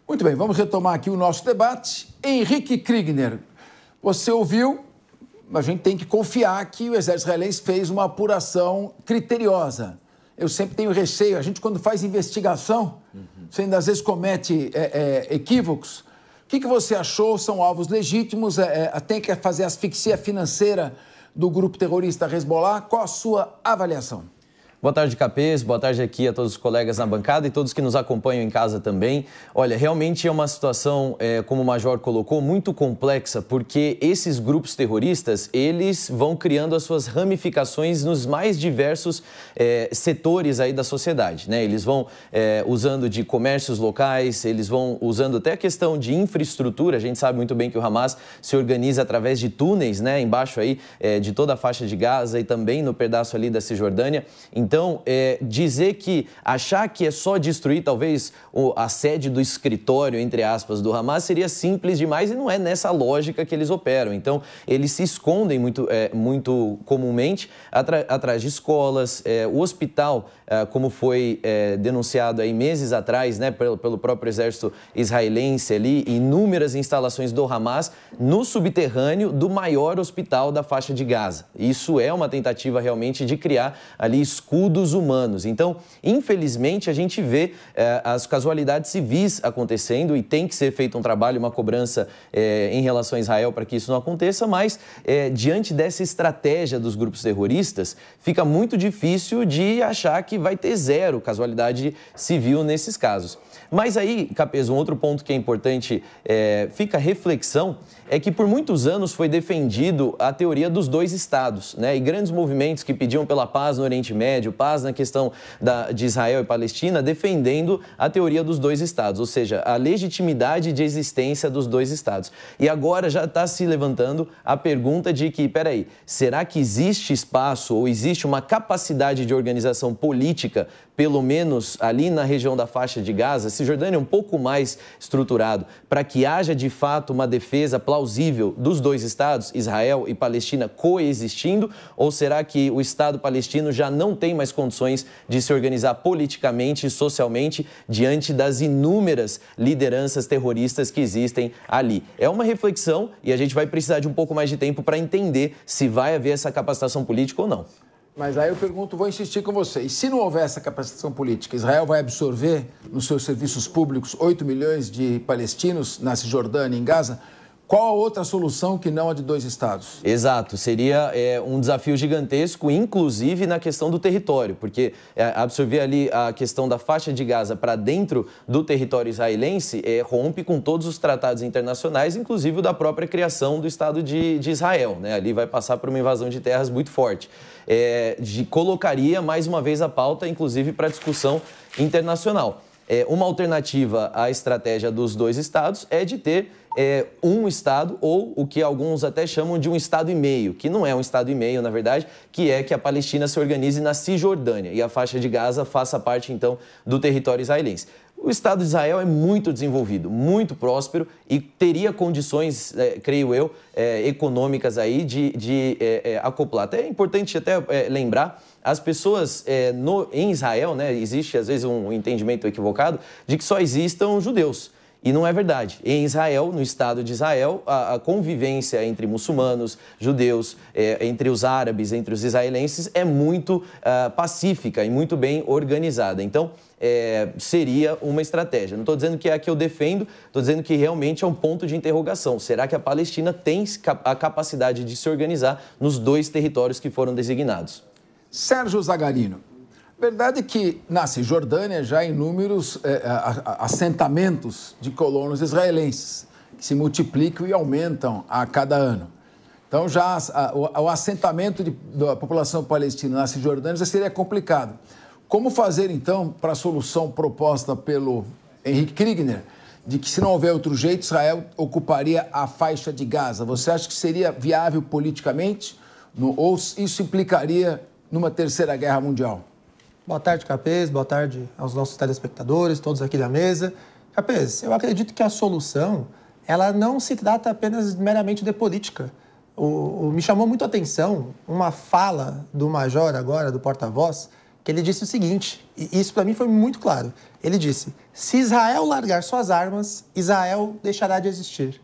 Muito bem, vamos retomar aqui o nosso debate. Henrique Kriegner, você ouviu, a gente tem que confiar que o exército israelense fez uma apuração criteriosa. Eu sempre tenho receio, a gente quando faz investigação, você ainda às vezes comete equívocos. O que você achou? São alvos legítimos? Tem que fazer asfixia financeira do grupo terrorista Hezbollah? Qual a sua avaliação? Boa tarde, Capês. Boa tarde aqui a todos os colegas na bancada e todos que nos acompanham em casa também. Olha, realmente é uma situação, como o Major colocou, muito complexa, porque esses grupos terroristas, eles vão criando as suas ramificações nos mais diversos setores aí da sociedade, né? Eles vão usando de comércios locais, eles vão usando até a questão de infraestrutura. A gente sabe muito bem que o Hamas se organiza através de túneis, né? Embaixo aí de toda a faixa de Gaza e também no pedaço ali da Cisjordânia. Então, achar que é só destruir talvez a sede do escritório, entre aspas, do Hamas seria simples demais e não é nessa lógica que eles operam. Então, eles se escondem muito comumente atrás de escolas. O hospital, como foi denunciado aí meses atrás, né, pelo próprio exército israelense ali, inúmeras instalações do Hamas no subterrâneo do maior hospital da faixa de Gaza. Isso é uma tentativa realmente de criar ali escudos humanos. Então, infelizmente, a gente vê as casualidades civis acontecendo e tem que ser feito um trabalho, uma cobrança em relação a Israel para que isso não aconteça, mas diante dessa estratégia dos grupos terroristas, fica muito difícil de achar que vai ter zero casualidade civil nesses casos. Mas aí, Capês, um outro ponto que é importante, fica a reflexão, é que por muitos anos foi defendido a teoria dos dois estados, né? E grandes movimentos que pediam pela paz no Oriente Médio, paz na questão de Israel e Palestina, defendendo a teoria dos dois estados, ou seja, a legitimidade de existência dos dois estados. E agora já está se levantando a pergunta de que, peraí, será que existe espaço ou existe uma capacidade de organização política, pelo menos ali na região da faixa de Gaza, Cisjordânia é um pouco mais estruturado, para que haja de fato uma defesa plausível dos dois estados, Israel e Palestina, coexistindo? Ou será que o Estado palestino já não tem mais condições de se organizar politicamente e socialmente diante das inúmeras lideranças terroristas que existem ali? É uma reflexão e a gente vai precisar de um pouco mais de tempo para entender se vai haver essa capacitação política ou não. Mas aí eu pergunto, vou insistir com vocês. Se não houver essa capacitação política, Israel vai absorver nos seus serviços públicos 8 milhões de palestinos na Cisjordânia e em Gaza? Qual a outra solução que não a de dois estados? Exato, seria um desafio gigantesco, inclusive na questão do território, porque absorver ali a questão da faixa de Gaza para dentro do território israelense rompe com todos os tratados internacionais, inclusive o da própria criação do Estado de Israel, né? Ali vai passar por uma invasão de terras muito forte. Colocaria mais uma vez a pauta, inclusive para discussão internacional. Uma alternativa à estratégia dos dois estados é de ter um estado, ou o que alguns até chamam de um estado e meio, que não é um estado e meio, na verdade, que é que a Palestina se organize na Cisjordânia e a faixa de Gaza faça parte, então, do território israelense. O Estado de Israel é muito desenvolvido, muito próspero e teria condições, creio eu, econômicas aí de acoplar. Até é importante lembrar, as pessoas em Israel, né, existe às vezes um entendimento equivocado de que só existam judeus. E não é verdade. Em Israel, no Estado de Israel, a convivência entre muçulmanos, judeus, entre os árabes, entre os israelenses, é muito pacífica e muito bem organizada. Então, seria uma estratégia. Não estou dizendo que é a que eu defendo, estou dizendo que realmente é um ponto de interrogação. Será que a Palestina tem a capacidade de se organizar nos dois territórios que foram designados? Sérgio Zagarino. Verdade é que na Cisjordânia já há inúmeros assentamentos de colonos israelenses que se multiplicam e aumentam a cada ano. Então, já o assentamento da população palestina na Cisjordânia já seria complicado. Como fazer, então, para a solução proposta pelo Henrique Kriegner, de que se não houver outro jeito, Israel ocuparia a faixa de Gaza? Você acha que seria viável politicamente ou isso implicaria numa terceira guerra mundial? Boa tarde, Capês. Boa tarde aos nossos telespectadores, todos aqui da mesa. Capês, eu acredito que a solução, ela não se trata apenas meramente de política. Me chamou muito a atenção uma fala do major agora, do porta-voz, que ele disse o seguinte, e isso para mim foi muito claro. Ele disse, se Israel largar suas armas, Israel deixará de existir.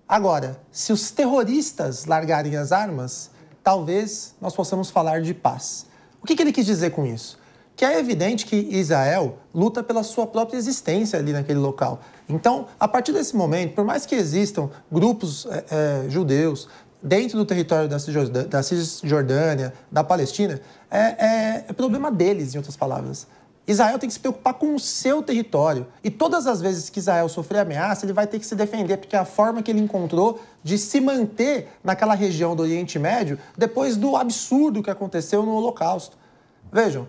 Agora, se os terroristas largarem as armas, talvez nós possamos falar de paz. O que ele quis dizer com isso? Que é evidente que Israel luta pela sua própria existência ali naquele local. Então, a partir desse momento, por mais que existam grupos judeus dentro do território da Cisjordânia, da Palestina, é problema deles, em outras palavras. Israel tem que se preocupar com o seu território. E todas as vezes que Israel sofrer ameaça, ele vai ter que se defender, porque é a forma que ele encontrou de se manter naquela região do Oriente Médio depois do absurdo que aconteceu no Holocausto. Vejam,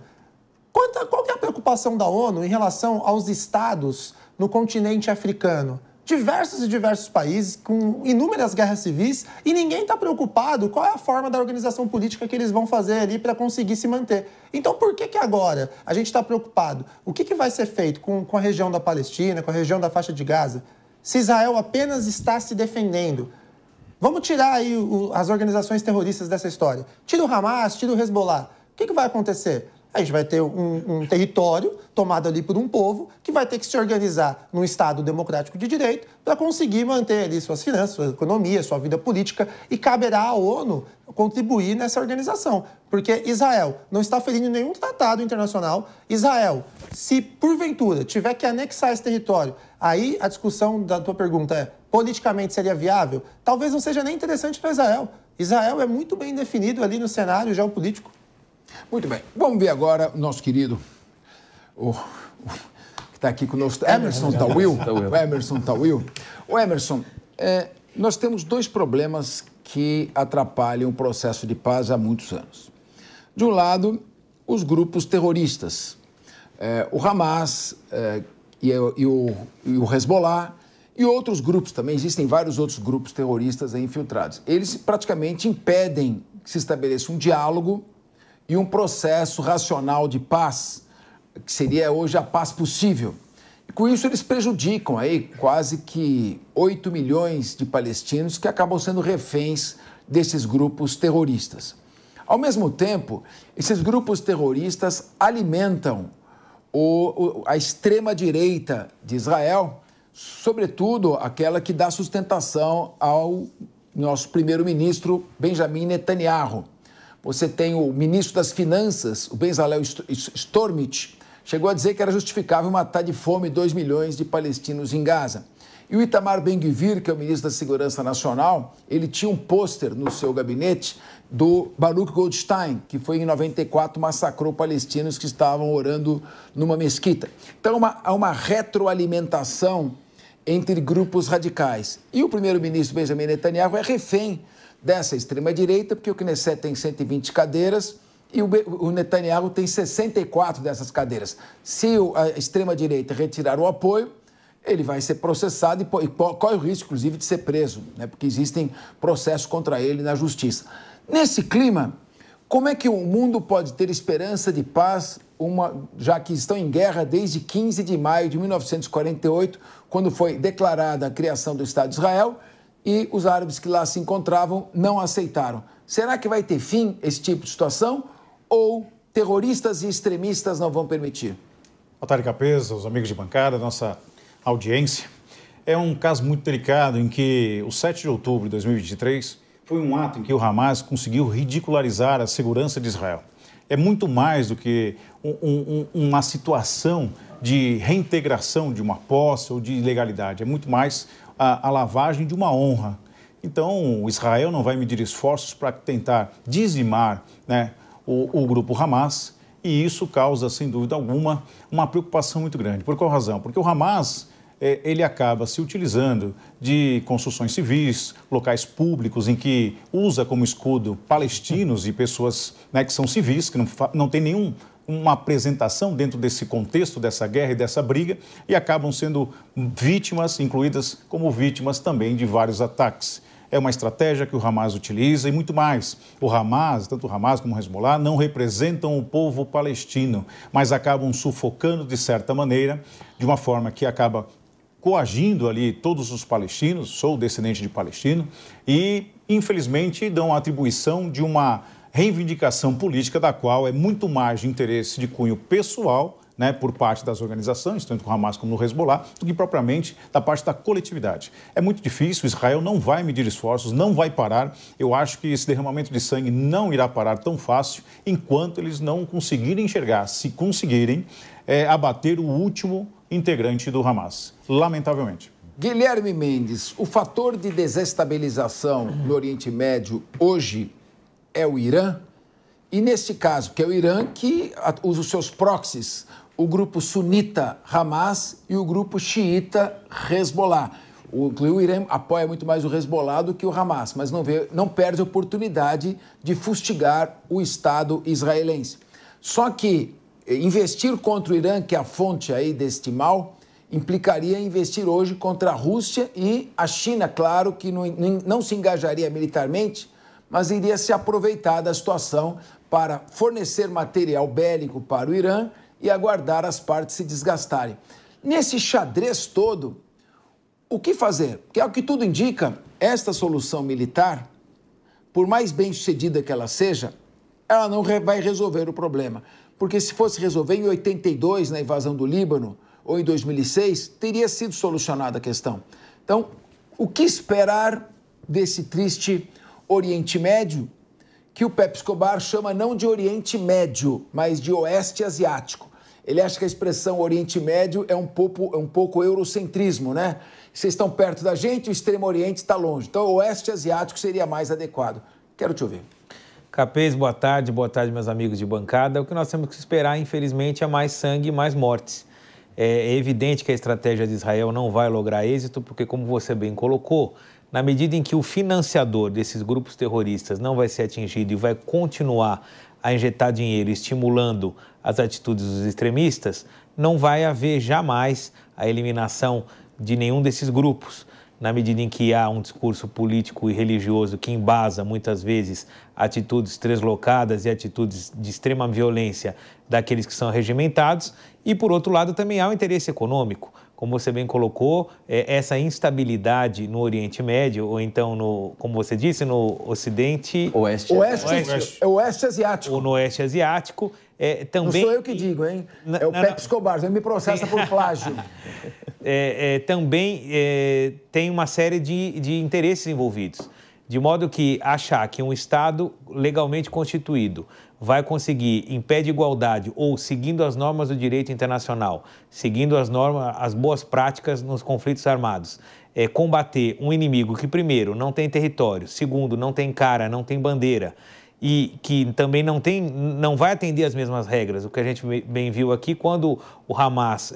qual que é a preocupação da ONU em relação aos estados no continente africano? Diversos países com inúmeras guerras civis e ninguém está preocupado qual é a forma da organização política que eles vão fazer ali para conseguir se manter. Então, por que agora a gente está preocupado? O que vai ser feito com a região da Palestina, com a região da faixa de Gaza, se Israel apenas está se defendendo? Vamos tirar aí as organizações terroristas dessa história. Tira o Hamas, tira o Hezbollah. O que vai acontecer? A gente vai ter um território tomado ali por um povo que vai ter que se organizar num Estado democrático de direito para conseguir manter ali suas finanças, sua economia, sua vida política e caberá à ONU contribuir nessa organização. Porque Israel não está ferindo nenhum tratado internacional. Israel, se porventura tiver que anexar esse território, aí a discussão da tua pergunta é, politicamente seria viável? Talvez não seja nem interessante para Israel. Israel é muito bem definido ali no cenário geopolítico. Muito bem. Vamos ver agora o nosso querido, que está aqui conosco, Emerson Tawil. O Emerson Tawil. O Emerson, nós temos dois problemas que atrapalham o processo de paz há muitos anos. De um lado, os grupos terroristas, o Hamas e o Hezbollah e outros grupos também, existem vários outros grupos terroristas aí infiltrados. Eles praticamente impedem que se estabeleça um diálogo e um processo racional de paz, que seria hoje a paz possível. E com isso eles prejudicam aí quase que 8 milhões de palestinos que acabam sendo reféns desses grupos terroristas. Ao mesmo tempo, esses grupos terroristas alimentam a extrema-direita de Israel, sobretudo aquela que dá sustentação ao nosso primeiro-ministro Benjamin Netanyahu. Você tem o ministro das Finanças, o Bezalel Smotrich, chegou a dizer que era justificável matar de fome 2 milhões de palestinos em Gaza. E o Itamar Ben-Gvir, que é o ministro da Segurança Nacional, ele tinha um pôster no seu gabinete do Baruch Goldstein, que foi em 94 massacrou palestinos que estavam orando numa mesquita. Então há uma retroalimentação entre grupos radicais. E o primeiro-ministro Benjamin Netanyahu é refém dessa extrema-direita, porque o Knesset tem 120 cadeiras e o Netanyahu tem 64 dessas cadeiras. Se a extrema-direita retirar o apoio, ele vai ser processado e corre o risco, inclusive, de ser preso, né? Porque existem processos contra ele na justiça. Nesse clima, como é que o mundo pode ter esperança de paz, já que estão em guerra desde 15 de maio de 1948, quando foi declarada a criação do Estado de Israel, e os árabes que lá se encontravam não aceitaram? Será que vai ter fim esse tipo de situação ou terroristas e extremistas não vão permitir? Otário Capês, os amigos de bancada, nossa audiência. É um caso muito delicado em que o 7 de outubro de 2023 foi um ato em que o Hamas conseguiu ridicularizar a segurança de Israel. É muito mais do que uma situação de reintegração de uma posse ou de ilegalidade. É muito mais a lavagem de uma honra. Então, Israel não vai medir esforços para tentar dizimar, né, o grupo Hamas, e isso causa, sem dúvida alguma, uma preocupação muito grande. Por qual razão? Porque o Hamas ele acaba se utilizando de construções civis, locais públicos em que usa como escudo palestinos e pessoas, né, que são civis, que não tem nenhuma apresentação dentro desse contexto, dessa guerra e dessa briga, e acabam sendo vítimas, incluídas como vítimas também de vários ataques. É uma estratégia que o Hamas utiliza e muito mais. O Hamas, tanto o Hamas como o Hezbollah, não representam o povo palestino, mas acabam sufocando de certa maneira, de uma forma que acaba coagindo ali todos os palestinos, sou descendente de palestino, e infelizmente dão a atribuição de uma reivindicação política da qual é muito mais de interesse de cunho pessoal, né, por parte das organizações, tanto com o Hamas como no Hezbollah, do que propriamente da parte da coletividade. É muito difícil, Israel não vai medir esforços, não vai parar. Eu acho que esse derramamento de sangue não irá parar tão fácil enquanto eles não conseguirem enxergar, se conseguirem abater o último integrante do Hamas, lamentavelmente. Guilherme Mendes, o fator de desestabilização no Oriente Médio hoje é o Irã? E neste caso, que é o Irã que usa os seus proxies, o grupo sunita Hamas e o grupo xiita Hezbollah. O Irã apoia muito mais o Hezbollah do que o Hamas, mas não perde a oportunidade de fustigar o Estado israelense. Só que investir contra o Irã, que é a fonte aí deste mal, implicaria investir hoje contra a Rússia e a China, claro, que não se engajaria militarmente, mas iria se aproveitar da situação para fornecer material bélico para o Irã e aguardar as partes se desgastarem. Nesse xadrez todo, o que fazer? Porque, ao que tudo indica, esta solução militar, por mais bem-sucedida que ela seja, ela não vai resolver o problema. Porque se fosse resolver em 82, na invasão do Líbano, ou em 2006, teria sido solucionada a questão. Então, o que esperar desse triste Oriente Médio, que o Pepe Escobar chama não de Oriente Médio, mas de Oeste Asiático? Ele acha que a expressão Oriente Médio é um pouco eurocentrismo, né? Vocês estão perto da gente, o Extremo Oriente está longe. Então, o Oeste Asiático seria mais adequado. Quero te ouvir. Capês, boa tarde, meus amigos de bancada. O que nós temos que esperar, infelizmente, é mais sangue e mais mortes. É evidente que a estratégia de Israel não vai lograr êxito, porque, como você bem colocou, na medida em que o financiador desses grupos terroristas não vai ser atingido e vai continuar a injetar dinheiro, estimulando as atitudes dos extremistas, não vai haver jamais a eliminação de nenhum desses grupos. Na medida em que há um discurso político e religioso que embasa, muitas vezes, atitudes translocadas e atitudes de extrema violência daqueles que são regimentados, e, por outro lado, também há um interesse econômico. Como você bem colocou, essa instabilidade no Oriente Médio, ou então, como você disse, no Ocidente... Oeste Asiático. Ou no Oeste Asiático. Também... Não sou eu que digo, hein? É o Pepe Escobar, ele me processa por plágio. Também tem uma série de interesses envolvidos. De modo que achar que um Estado legalmente constituído vai conseguir, em pé de igualdade ou seguindo as normas do direito internacional, seguindo as boas práticas nos conflitos armados, combater um inimigo que, primeiro, não tem território, segundo, não tem cara, não tem bandeira, e que também não vai atender às mesmas regras. O que a gente bem viu aqui, quando o Hamas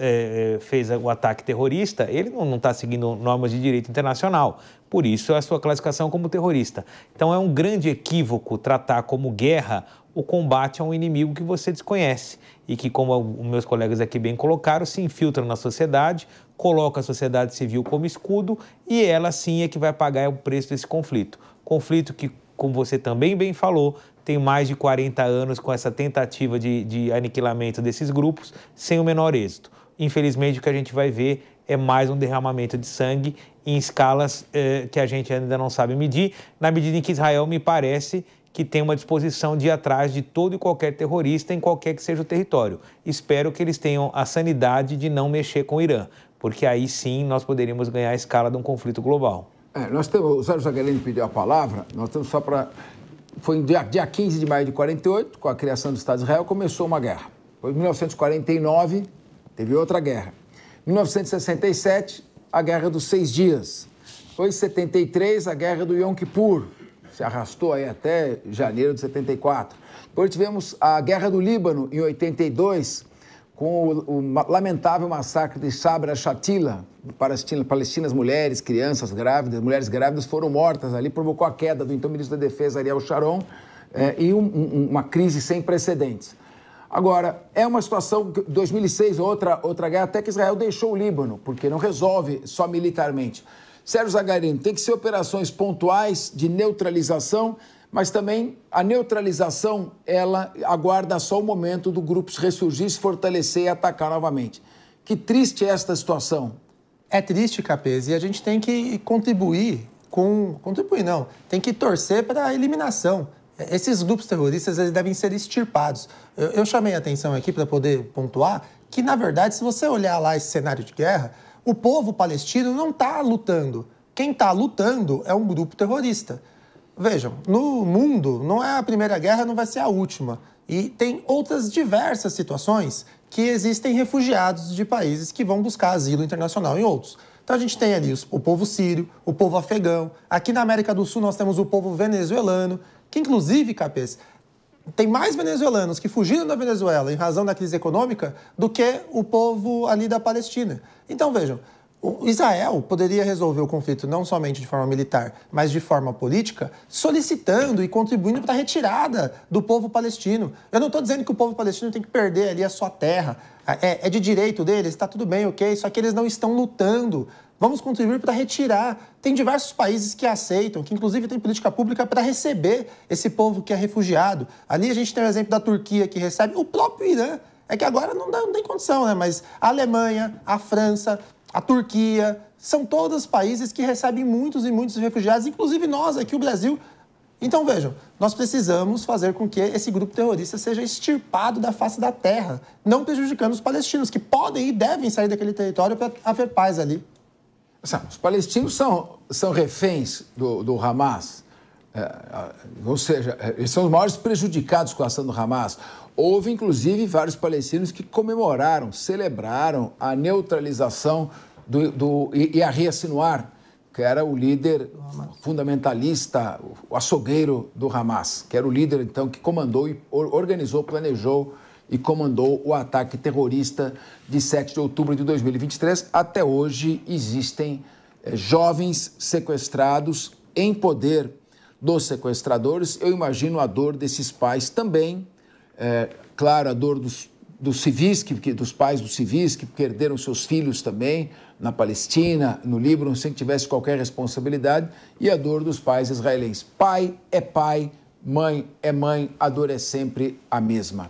fez o ataque terrorista, ele não está seguindo normas de direito internacional. Por isso, a sua classificação como terrorista. Então, é um grande equívoco tratar como guerra o combate a um inimigo que você desconhece e que, como os meus colegas aqui bem colocaram, se infiltra na sociedade, coloca a sociedade civil como escudo e ela sim é que vai pagar o preço desse conflito. Conflito que, como você também bem falou, tem mais de 40 anos com essa tentativa de aniquilamento desses grupos sem o menor êxito. Infelizmente, o que a gente vai ver é mais um derramamento de sangue em escalas que a gente ainda não sabe medir, na medida em que Israel, me parece, que tem uma disposição de ir atrás de todo e qualquer terrorista em qualquer que seja o território. Espero que eles tenham a sanidade de não mexer com o Irã, porque aí sim nós poderíamos ganhar a escala de um conflito global. Nós temos, o Sérgio Zagarino pediu a palavra, nós temos só para... Foi no dia 15 de maio de 48, com a criação do Estado de Israel, começou uma guerra. Foi em 1949, teve outra guerra. Em 1967, a Guerra dos 6 Dias. Foi em 73, a Guerra do Yom Kippur. Se arrastou aí até janeiro de 74. Depois tivemos a Guerra do Líbano, em 82, com o lamentável massacre de Sabra Shatila. Palestinas, mulheres, crianças grávidas, mulheres grávidas foram mortas ali, provocou a queda do então ministro da Defesa, Ariel Sharon, e uma crise sem precedentes. Agora, é uma situação, 2006, outra guerra, até que Israel deixou o Líbano, porque não resolve só militarmente. Sérgio Zagarino, tem que ser operações pontuais de neutralização, mas também a neutralização, ela aguarda só o momento do grupo se ressurgir, se fortalecer e atacar novamente. Que triste é esta situação. É triste, Capês, e a gente tem que contribuir tem que torcer para a eliminação. Esses grupos terroristas, eles devem ser extirpados. Eu chamei a atenção aqui para poder pontuar que, na verdade, se você olhar lá esse cenário de guerra, o povo palestino não está lutando. Quem está lutando é um grupo terrorista. Vejam, no mundo, não é a primeira guerra, não vai ser a última. E tem outras diversas situações que existem refugiados de países que vão buscar asilo internacional em outros. Então a gente tem ali o povo sírio, o povo afegão. Aqui na América do Sul nós temos o povo venezuelano, que inclusive, Capês, tem mais venezuelanos que fugiram da Venezuela em razão da crise econômica do que o povo ali da Palestina. Então vejam, o Israel poderia resolver o conflito não somente de forma militar, mas de forma política, solicitando e contribuindo para a retirada do povo palestino. Eu não estou dizendo que o povo palestino tem que perder ali a sua terra, é de direito deles, está tudo bem, ok, só que eles não estão lutando. Vamos contribuir para retirar. Tem diversos países que aceitam, que inclusive tem política pública para receber esse povo que é refugiado. Ali a gente tem o exemplo da Turquia, que recebe o próprio Irã. É que agora não tem condição, né? Mas a Alemanha, a França, a Turquia, são todos países que recebem muitos e muitos refugiados, inclusive nós aqui, o Brasil. Então, vejam, nós precisamos fazer com que esse grupo terrorista seja extirpado da face da terra, não prejudicando os palestinos, que podem e devem sair daquele território para haver paz ali. Os palestinos são reféns do Hamas, ou seja, eles são os maiores prejudicados com a ação do Hamas. Houve, inclusive, vários palestinos que comemoraram, celebraram a neutralização do Yahya Sinwar, que era o líder fundamentalista, o açougueiro do Hamas, que era o líder, então, que comandou, organizou, planejou e comandou o ataque terrorista de 7 de outubro de 2023. Até hoje existem jovens sequestrados em poder dos sequestradores. Eu imagino a dor desses pais também, claro, a dor dos civis, dos pais dos civis que perderam seus filhos também na Palestina, no Líbano, sem que tivesse qualquer responsabilidade, e a dor dos pais israelenses. Pai é pai, mãe é mãe, a dor é sempre a mesma.